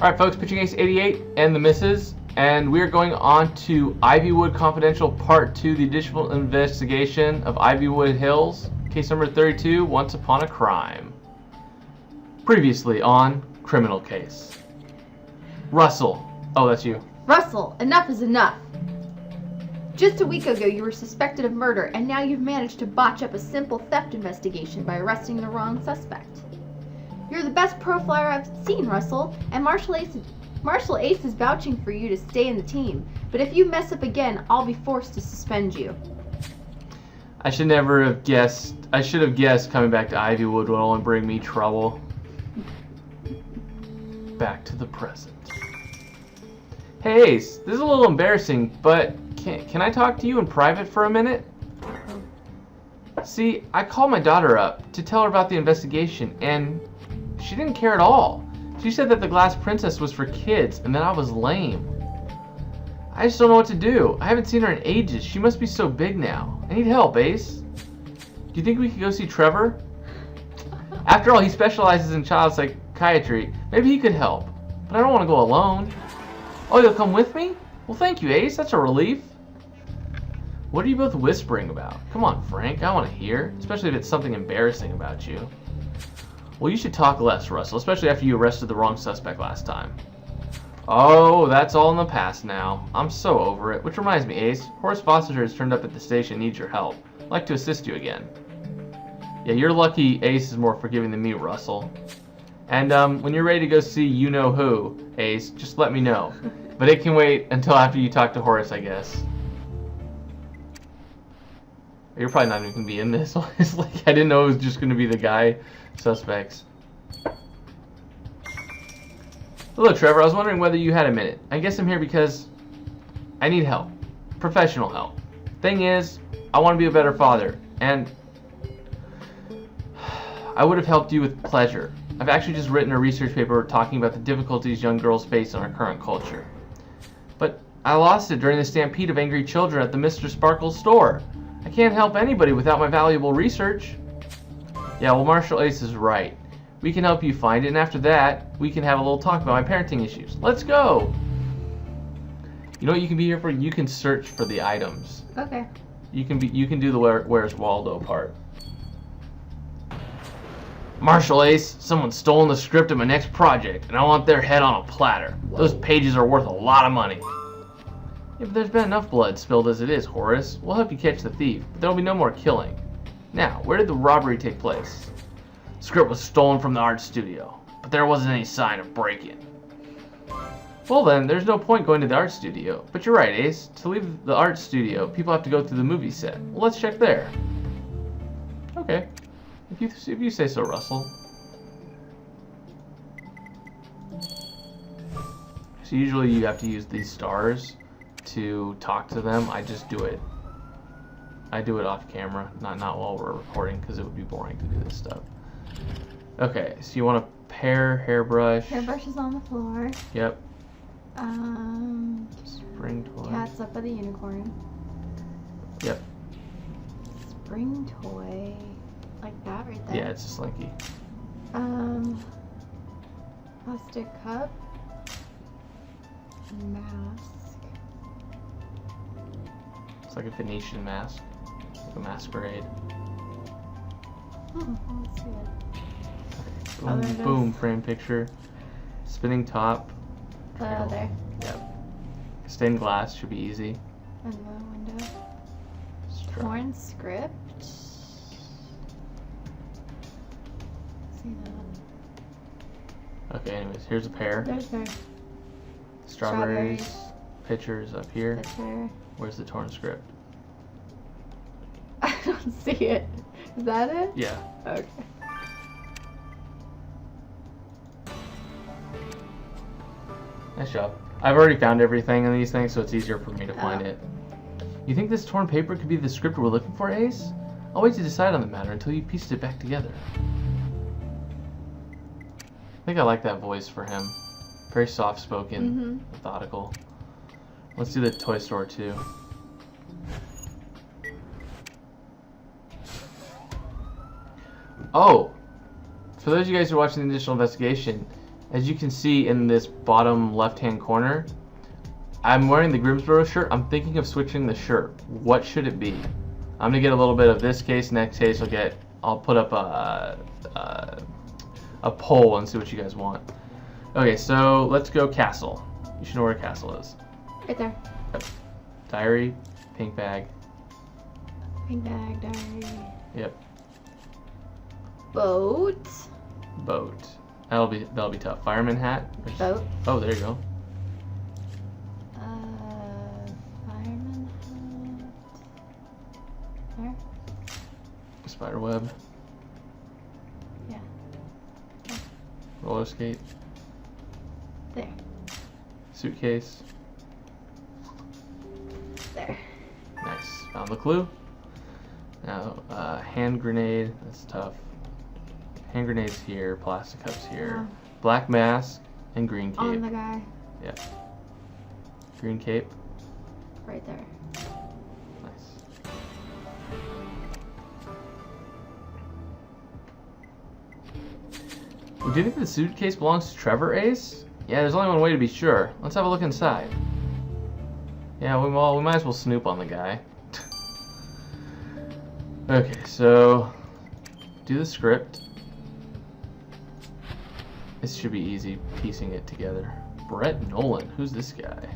Alright folks, pitching ace 88 and the misses, and we're going on to Ivywood Confidential Part 2, the additional investigation of Ivywood Hills, case number 32, Once Upon a Crime. Previously on Criminal Case. Russell. Oh, that's you. Russell, enough is enough. Just a week ago you were suspected of murder, and now you've managed to botch up a simple theft investigation by arresting the wrong suspect. You're the best pro flyer I've seen, Russell, and Marshal Ace is vouching for you to stay in the team. But if you mess up again, I'll be forced to suspend you. I should never have guessed. I should have guessed coming back to Ivywood would only bring me trouble. Back to the present. Hey Ace, this is a little embarrassing, but can I talk to you in private for a minute? See, I called my daughter up to tell her about the investigation, and she didn't care at all. She said that the Glass Princess was for kids and that I was lame. I just don't know what to do. I haven't seen her in ages. She must be so big now. I need help, Ace. Do you think we could go see Trevor? After all, he specializes in child psychiatry. Maybe he could help. But I don't want to go alone. Oh, you'll come with me? Well, thank you, Ace. That's a relief. What are you both whispering about? Come on, Frank. I want to hear. Especially if it's something embarrassing about you. Well, you should talk less, Russell, especially after you arrested the wrong suspect last time. Oh, that's all in the past now. I'm so over it. Which reminds me, Ace, Horace Foster has turned up at the station and needs your help. I'd like to assist you again. Yeah, you're lucky Ace is more forgiving than me, Russell. And when you're ready to go see you-know-who, Ace, just let me know. But it can wait until after you talk to Horace, I guess. You're probably not even going to be in this. It's like, I didn't know it was just going to be the guy suspects. Hello, Trevor. I was wondering whether you had a minute. I guess I'm here because I need help. Professional help. Thing is, I want to be a better father, and I would have helped you with pleasure. I've actually just written a research paper talking about the difficulties young girls face in our current culture. But I lost it during the stampede of angry children at the Mr. Sparkle store. I can't help anybody without my valuable research. Yeah, well, Marshal Ace is right. We can help you find it, and after that, we can have a little talk about my parenting issues. Let's go! You know what you can be here for? You can search for the items. Okay. You can do the Where's Waldo part. Marshal Ace, someone's stolen the script of my next project, and I want their head on a platter. Those pages are worth a lot of money. Yeah, but there's been enough blood spilled as it is, Horace. We'll help you catch the thief, but there'll be no more killing. Now, where did the robbery take place? The script was stolen from the art studio, but there wasn't any sign of break-in. Well then, there's no point going to the art studio. But you're right, Ace. To leave the art studio, people have to go through the movie set. Well, let's check there. Okay. If you say so, Russell. So usually you have to use these stars to talk to them. I just do it. I do it off camera, not while we're recording, because it would be boring to do this stuff. Okay, so you want a pear hairbrush. Hairbrush is on the floor. Yep. Spring toy. Cat's up by the unicorn. Yep. Spring toy. Like that right there. Yeah, it's a slinky. Plastic cup. Mask. It's like a Venetian mask. Like a masquerade. Let's see it. Boom, boom, frame picture. Spinning top. There. Yep. Stained glass should be easy. And the window. Strap. Torn script. See that? Okay, anyways, here's a pear. There's her. Strawberries. Pictures up here. Picture. Where's the torn script? I don't see it. Is that it? Yeah. Okay. Nice job. I've already found everything in these things, so it's easier for me to find it. You think this torn paper could be the script we're looking for, Ace? I'll wait to decide on the matter until you pieced it back together. I think I like that voice for him. Very soft-spoken, methodical. Let's do the toy store too. Oh! For those of you guys who are watching the additional investigation, As you can see in this bottom left-hand corner, I'm wearing the Grimsboro shirt. I'm thinking of switching the shirt. What should it be? I'm gonna get a little bit of this case. Next case, I'll put up a poll and see what you guys want. Okay, so let's go castle. You should know where a castle is. Right there. Yep. Diary, pink bag. Pink bag, diary. Yep. Boat. Boat. That'll be tough. Fireman hat. Boat. Oh, there you go. Fireman hat. There. Spider web. Yeah. Roller skate. There. Suitcase. There. Nice. Found the clue. Now, hand grenade. That's tough. Hand grenades here. Plastic cups here. Black mask and green cape. On the guy. Yeah. Green cape. Right there. Nice. Well, do you think the suitcase belongs to Trevor, Ace? Yeah, there's only one way to be sure. Let's have a look inside. Yeah, we might as well snoop on the guy. Okay, so do the script. This should be easy piecing it together. Brett Nolan, who's this guy?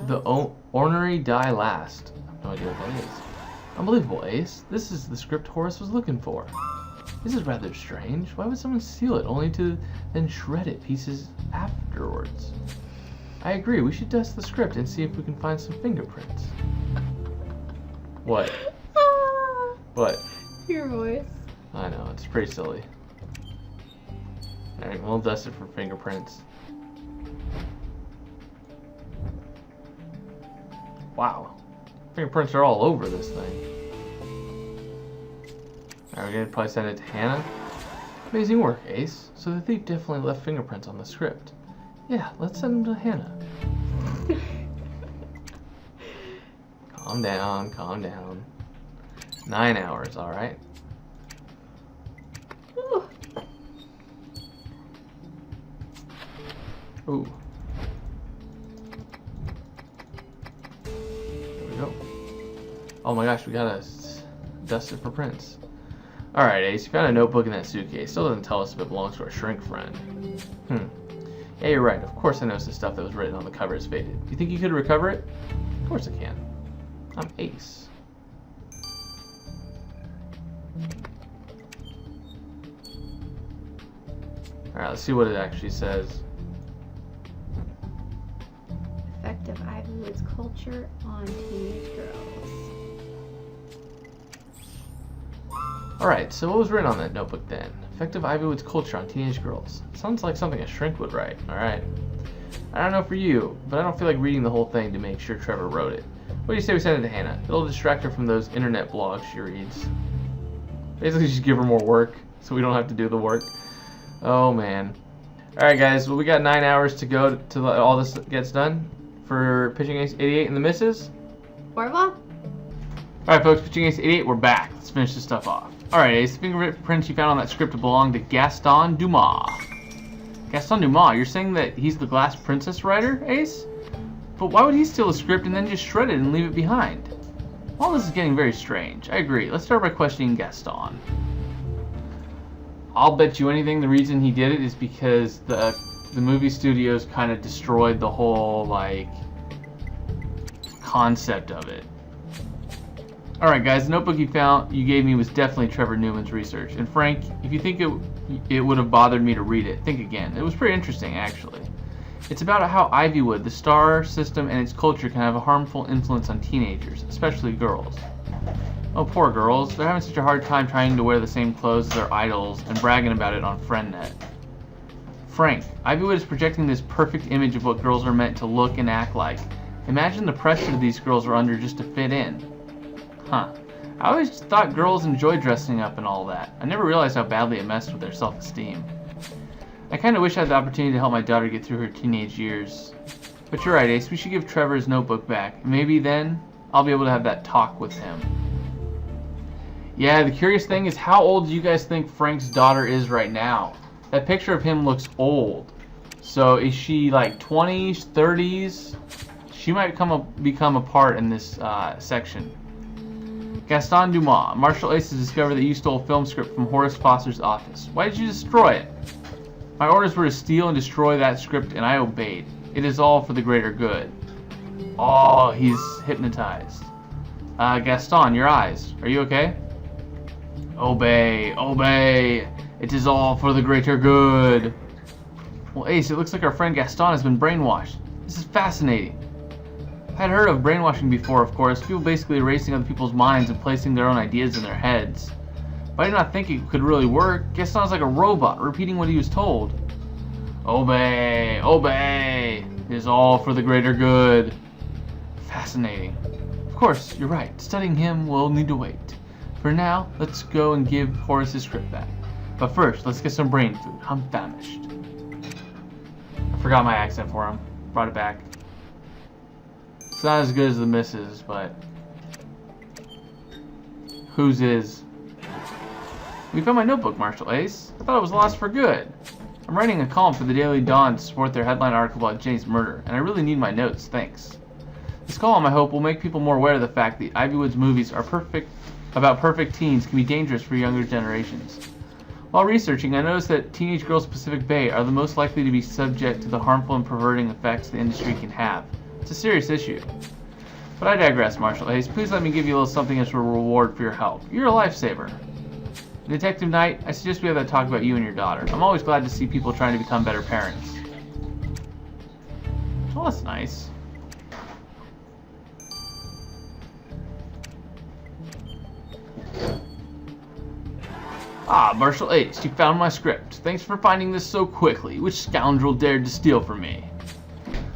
The ornery die last. I have no idea what that is. Unbelievable, Ace. This is the script Horace was looking for. This is rather strange. Why would someone steal it only to then shred it pieces afterwards? I agree. We should dust the script and see if we can find some fingerprints. What? What? Your voice. I know, it's pretty silly. Alright, we'll dust it for fingerprints. Wow. Fingerprints are all over this thing. Alright, we're gonna probably send it to Hannah. Amazing work, Ace. So the thief definitely left fingerprints on the script. Yeah, let's send them to Hannah. Calm down, calm down. 9 hours, alright. Ooh. There we go. Oh my gosh, we gotta dust it for prints. Alright, Ace, you found a notebook in that suitcase. Still doesn't tell us if it belongs to our shrink friend. Yeah, you're right. Of course I noticed the stuff that was written on the cover is faded. Do you think you could recover it? Of course I can. I'm Ace. Alright, let's see what it actually says. Effect of Ivywood's culture on teenage girls. Alright, so what was written on that notebook then? Effect of Ivywood's culture on teenage girls. Sounds like something a shrink would write. Alright. I don't know for you, but I don't feel like reading the whole thing to make sure Trevor wrote it. What do you say we send it to Hannah? It'll distract her from those internet blogs she reads. Basically just give her more work, so we don't have to do the work. Oh man. Alright guys, well we got 9 hours to go till all this gets done for Pitching Ace 88 and the misses. Au revoir. Alright folks, Pitching Ace 88, we're back. Let's finish this stuff off. Alright Ace, the fingerprints you found on that script belong to Gaston Dumas. Gaston Dumas, you're saying that he's the Glass Princess writer, Ace? But why would he steal the script and then just shred it and leave it behind? All this is getting very strange. I agree. Let's start by questioning Gaston. I'll bet you anything the reason he did it is because the movie studios kind of destroyed the whole, like, concept of it. Alright guys, the notebook you gave me was definitely Trevor Newman's research. And Frank, if you think it would have bothered me to read it, think again. It was pretty interesting, actually. It's about how Ivywood, the star system, and its culture can have a harmful influence on teenagers, especially girls. Oh, poor girls. They're having such a hard time trying to wear the same clothes as their idols and bragging about it on FriendNet. Frank, Ivywood is projecting this perfect image of what girls are meant to look and act like. Imagine the pressure these girls are under just to fit in. Huh. I always thought girls enjoyed dressing up and all that. I never realized how badly it messed with their self-esteem. I kind of wish I had the opportunity to help my daughter get through her teenage years. But you're right, Ace. We should give Trevor his notebook back. Maybe then I'll be able to have that talk with him. Yeah, the curious thing is, how old do you guys think Frank's daughter is right now? That picture of him looks old. So is she like 20s, 30s? She might become a part in this section. Gaston Dumas. Marshal Ace has discovered that you stole a film script from Horace Foster's office. Why did you destroy it? My orders were to steal and destroy that script, and I obeyed. It is all for the greater good. Oh, he's hypnotized. Gaston, your eyes. Are you okay? Obey, obey. It is all for the greater good. Well, Ace, it looks like our friend Gaston has been brainwashed. This is fascinating. I had heard of brainwashing before, of course. People basically erasing other people's minds and placing their own ideas in their heads. But I did not think it could really work. Gaston's like a robot, repeating what he was told. Obey, obey. It is all for the greater good. Fascinating. Of course, you're right. Studying him will need to wait. For now, let's go and give Horace his script back. But first, let's get some brain food. I'm famished. I forgot my accent for him. Brought it back. It's not as good as the missus, but whose is? We found my notebook, Marshal Ace. I thought it was lost for good. I'm writing a column for the Daily Dawn to support their headline article about Jenny's murder, and I really need my notes, thanks. This column, I hope, will make people more aware of the fact that Ivywood's movies are about perfect teens can be dangerous for younger generations. While researching, I noticed that teenage girls in Pacific Bay are the most likely to be subject to the harmful and perverting effects the industry can have. It's a serious issue. But I digress, Marshal Ace. Please let me give you a little something as a reward for your help. You're a lifesaver. Detective Knight, I suggest we have that talk about you and your daughter. I'm always glad to see people trying to become better parents. Well, that's nice. Ah, Marshal Ace, you found my script. Thanks for finding this so quickly. Which scoundrel dared to steal from me?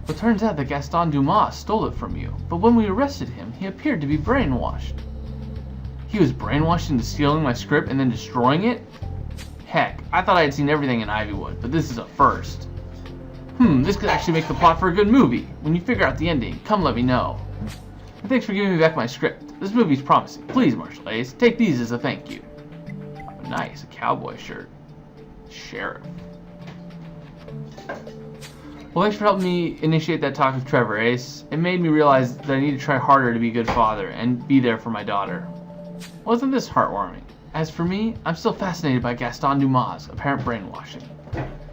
Well, it turns out that Gaston Dumas stole it from you, but when we arrested him, he appeared to be brainwashed. He was brainwashed into stealing my script and then destroying it? Heck, I thought I had seen everything in Ivywood, but this is a first. This could actually make the plot for a good movie. When you figure out the ending, come let me know. And thanks for giving me back my script. This movie's promising. Please, Marshal Ace, take these as a thank you. Oh, nice, a cowboy shirt. Sheriff. Well, thanks for helping me initiate that talk with Trevor, Ace. It made me realize that I need to try harder to be a good father and be there for my daughter. Wasn't this heartwarming? As for me, I'm still fascinated by Gaston Dumas' apparent brainwashing.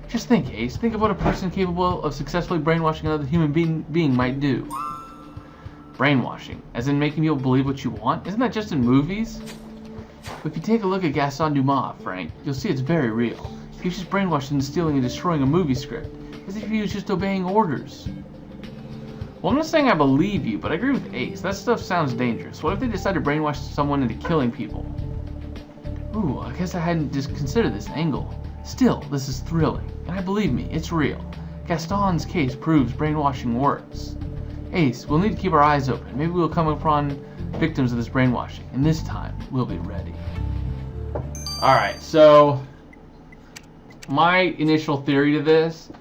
Just think, Ace. Think of what a person capable of successfully brainwashing another human being might do. Brainwashing, as in making people believe what you want? Isn't that just in movies? But if you take a look at Gaston Dumas, Frank, you'll see it's very real. He was just brainwashed into stealing and destroying a movie script, as if he was just obeying orders. Well, I'm not saying I believe you, but I agree with Ace. That stuff sounds dangerous. What if they decide to brainwash someone into killing people? Ooh, I guess I hadn't just considered this angle. Still, this is thrilling, and believe me, it's real. Gaston's case proves brainwashing works. Ace, we'll need to keep our eyes open. Maybe we'll come upon victims of this brainwashing, and this time, we'll be ready. Alright, so my initial theory to this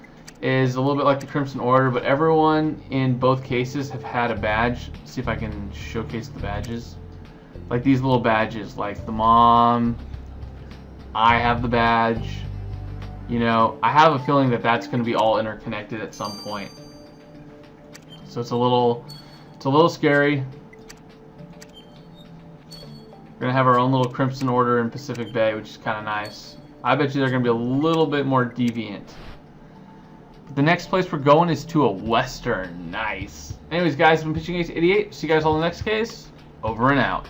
is a little bit like the Crimson Order, but everyone in both cases have had a badge. Let's see if I can showcase the badges. Like these little badges, like the mom, I have the badge. You know, I have a feeling that that's going to be all interconnected at some point. So it's a little scary. We're going to have our own little Crimson Order in Pacific Bay, which is kind of nice. I bet you they're going to be a little bit more deviant. The next place we're going is to a Western. Nice. Anyways, guys, I've been Pitching Ace 88. See you guys all in the next case. Over and out.